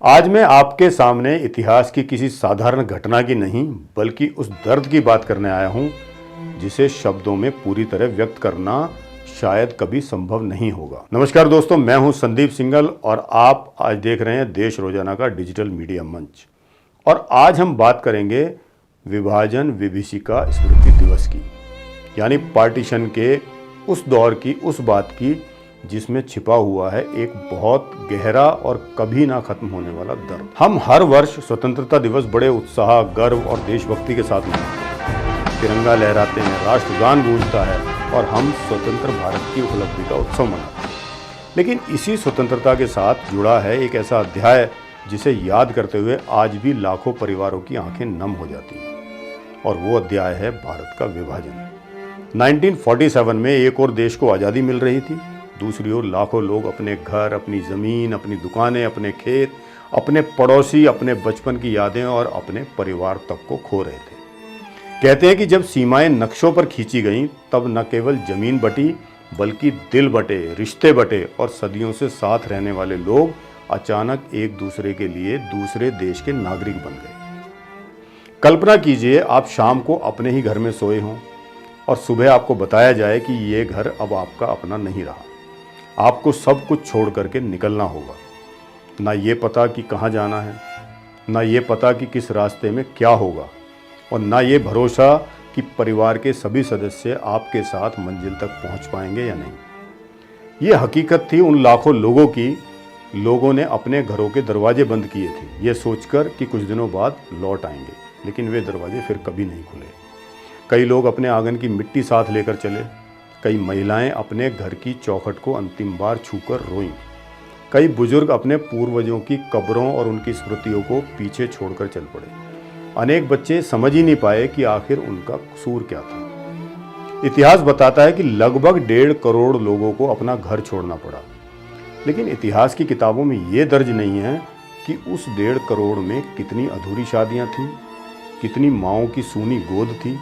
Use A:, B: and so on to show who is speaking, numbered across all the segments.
A: आज मैं आपके सामने इतिहास की किसी साधारण घटना की नहीं बल्कि उस दर्द की बात करने आया हूं जिसे शब्दों में पूरी तरह व्यक्त करना शायद कभी संभव नहीं होगा। नमस्कार दोस्तों, मैं हूं संदीप सिंघल और आप आज देख रहे हैं देश रोजाना का डिजिटल मीडिया मंच। और आज हम बात करेंगे विभाजन विभीषिका स्मृति दिवस की, यानी पार्टीशन के उस दौर की, उस बात की जिसमें छिपा हुआ है एक बहुत गहरा और कभी ना खत्म होने वाला दर्द। हम हर वर्ष स्वतंत्रता दिवस बड़े उत्साह, गर्व और देशभक्ति के साथ मनाते हैं। तिरंगा लहराते हैं, राष्ट्रगान गूंजता है और हम स्वतंत्र भारत की उपलब्धि का उत्सव मनाते हैं। लेकिन इसी स्वतंत्रता के साथ जुड़ा है एक ऐसा अध्याय जिसे याद करते हुए आज भी लाखों परिवारों की आंखें नम हो जाती हैं, और वो अध्याय है भारत का विभाजन। 1947 में एक और देश को आज़ादी मिल रही थी, दूसरी ओर लाखों लोग अपने घर, अपनी ज़मीन, अपनी दुकानें, अपने खेत, अपने पड़ोसी, अपने बचपन की यादें और अपने परिवार तक को खो रहे थे। कहते हैं कि जब सीमाएं नक्शों पर खींची गईं तब न केवल ज़मीन बटी बल्कि दिल बटे, रिश्ते बटे और सदियों से साथ रहने वाले लोग अचानक एक दूसरे के लिए दूसरे देश के नागरिक बन गए। कल्पना कीजिए, आप शाम को अपने ही घर में सोए हों और सुबह आपको बताया जाए कि ये घर अब आपका अपना नहीं रहा। आपको सब कुछ छोड़ करके निकलना होगा। ना ये पता कि कहाँ जाना है, ना ये पता कि किस रास्ते में क्या होगा, और ना ये भरोसा कि परिवार के सभी सदस्य आपके साथ मंजिल तक पहुँच पाएंगे या नहीं। ये हकीकत थी उन लाखों लोगों की। लोगों ने अपने घरों के दरवाजे बंद किए थे, ये सोचकर कि कुछ दिनों बाद लौट आएंगे, लेकिन वे दरवाजे फिर कभी नहीं खुले। कई लोग अपने आंगन की मिट्टी साथ लेकर चले, कई महिलाएं अपने घर की चौखट को अंतिम बार छूकर रोईं, कई बुजुर्ग अपने पूर्वजों की कब्रों और उनकी स्मृतियों को पीछे छोड़कर चल पड़े। अनेक बच्चे समझ ही नहीं पाए कि आखिर उनका कसूर क्या था। इतिहास बताता है कि लगभग 1.5 करोड़ लोगों को अपना घर छोड़ना पड़ा, लेकिन इतिहास की किताबों में ये दर्ज नहीं है कि उस 1.5 करोड़ में कितनी अधूरी शादियाँ थीं, कितनी माँओं की सूनी गोद थी,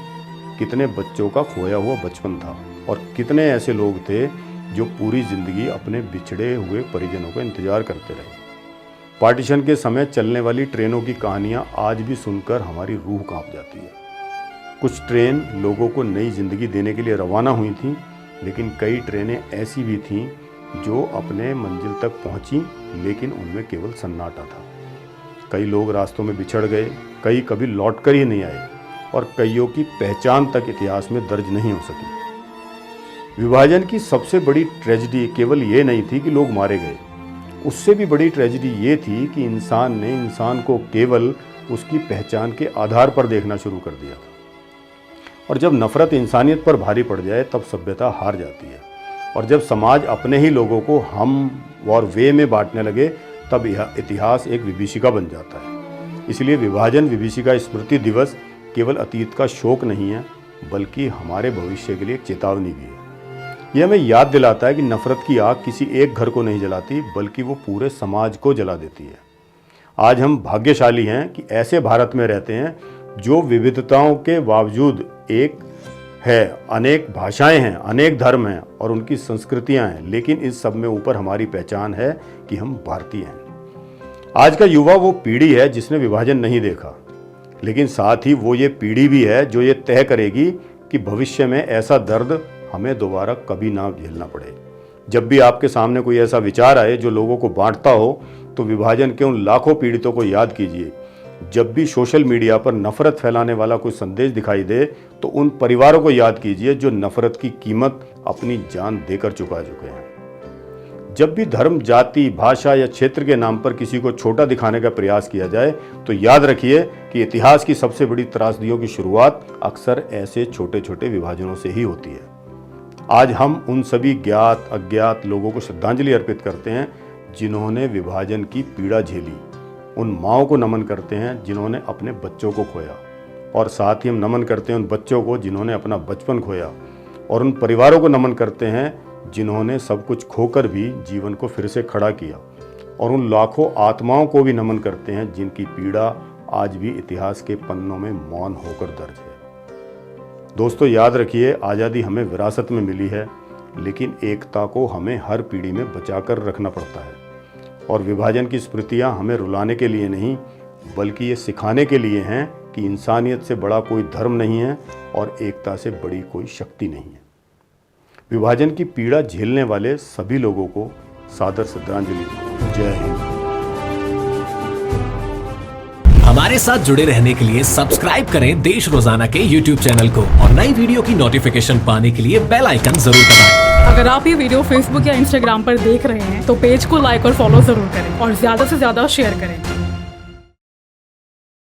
A: कितने बच्चों का खोया हुआ बचपन था और कितने ऐसे लोग थे जो पूरी जिंदगी अपने बिछड़े हुए परिजनों का इंतजार करते रहे। पार्टीशन के समय चलने वाली ट्रेनों की कहानियां आज भी सुनकर हमारी रूह कांप जाती है। कुछ ट्रेन लोगों को नई जिंदगी देने के लिए रवाना हुई थीं, लेकिन कई ट्रेनें ऐसी भी थीं जो अपने मंजिल तक पहुंची, लेकिन उनमें केवल सन्नाटा था। कई लोग रास्तों में बिछड़ गए, कई कभी लौट कर ही नहीं आए और कईयों की पहचान तक इतिहास में दर्ज नहीं हो सकी। विभाजन की सबसे बड़ी ट्रेजेडी केवल ये नहीं थी कि लोग मारे गए, उससे भी बड़ी ट्रेजेडी ये थी कि इंसान ने इंसान को केवल उसकी पहचान के आधार पर देखना शुरू कर दिया था। और जब नफरत इंसानियत पर भारी पड़ जाए तब सभ्यता हार जाती है, और जब समाज अपने ही लोगों को हम और वे में बांटने लगे तब यह इतिहास एक विभीषिका बन जाता है। इसलिए विभाजन विभीषिका स्मृति दिवस केवल अतीत का शोक नहीं है, बल्कि हमारे भविष्य के लिए एक चेतावनी भी है। यह हमें याद दिलाता है कि नफरत की आग किसी एक घर को नहीं जलाती, बल्कि वो पूरे समाज को जला देती है। आज हम भाग्यशाली हैं कि ऐसे भारत में रहते हैं जो विविधताओं के बावजूद एक है, अनेक भाषाएं हैं, अनेक धर्म हैं और उनकी संस्कृतियां हैं, लेकिन इस सब में ऊपर हमारी पहचान है कि हम भारतीय हैं। आज का युवा वो पीढ़ी है जिसने विभाजन नहीं देखा, लेकिन साथ ही वो ये पीढ़ी भी है जो ये तय करेगी कि भविष्य में ऐसा दर्द हमें दोबारा कभी ना झेलना पड़े। जब भी आपके सामने कोई ऐसा विचार आए जो लोगों को बांटता हो, तो विभाजन के उन लाखों पीड़ितों को याद कीजिए। जब भी सोशल मीडिया पर नफरत फैलाने वाला कोई संदेश दिखाई दे, तो उन परिवारों को याद कीजिए जो नफरत की कीमत अपनी जान देकर चुका चुके हैं। जब भी धर्म, जाति, भाषा या क्षेत्र के नाम पर किसी को छोटा दिखाने का प्रयास किया जाए, तो याद रखिए कि इतिहास की सबसे बड़ी त्रासदियों की शुरुआत अक्सर ऐसे छोटे छोटे विभाजनों से ही होती है। आज हम उन सभी ज्ञात अज्ञात लोगों को श्रद्धांजलि अर्पित करते हैं जिन्होंने विभाजन की पीड़ा झेली, उन माँओं को नमन करते हैं जिन्होंने अपने बच्चों को खोया, और साथ ही हम नमन करते हैं उन बच्चों को जिन्होंने अपना बचपन खोया, और उन परिवारों को नमन करते हैं जिन्होंने सब कुछ खोकर भी जीवन को फिर से खड़ा किया, और उन लाखों आत्माओं को भी नमन करते हैं जिनकी पीड़ा आज भी इतिहास के पन्नों में मौन होकर दर्ज है। दोस्तों, याद रखिए, आज़ादी हमें विरासत में मिली है, लेकिन एकता को हमें हर पीढ़ी में बचाकर रखना पड़ता है। और विभाजन की स्मृतियाँ हमें रुलाने के लिए नहीं बल्कि ये सिखाने के लिए हैं कि इंसानियत से बड़ा कोई धर्म नहीं है और एकता से बड़ी कोई शक्ति नहीं है। विभाजन की पीड़ा झेलने वाले सभी लोगों को सादर श्रद्धांजलि। जय हिंद।
B: हमारे साथ जुड़े रहने के लिए सब्सक्राइब करें देश रोजाना के YouTube चैनल को और नई वीडियो की नोटिफिकेशन पाने के लिए बेल आइकन जरूर दबाएं।
C: अगर आप ये वीडियो Facebook या Instagram पर देख रहे हैं तो पेज को लाइक और फॉलो जरूर करें और ज्यादा से ज्यादा शेयर करें।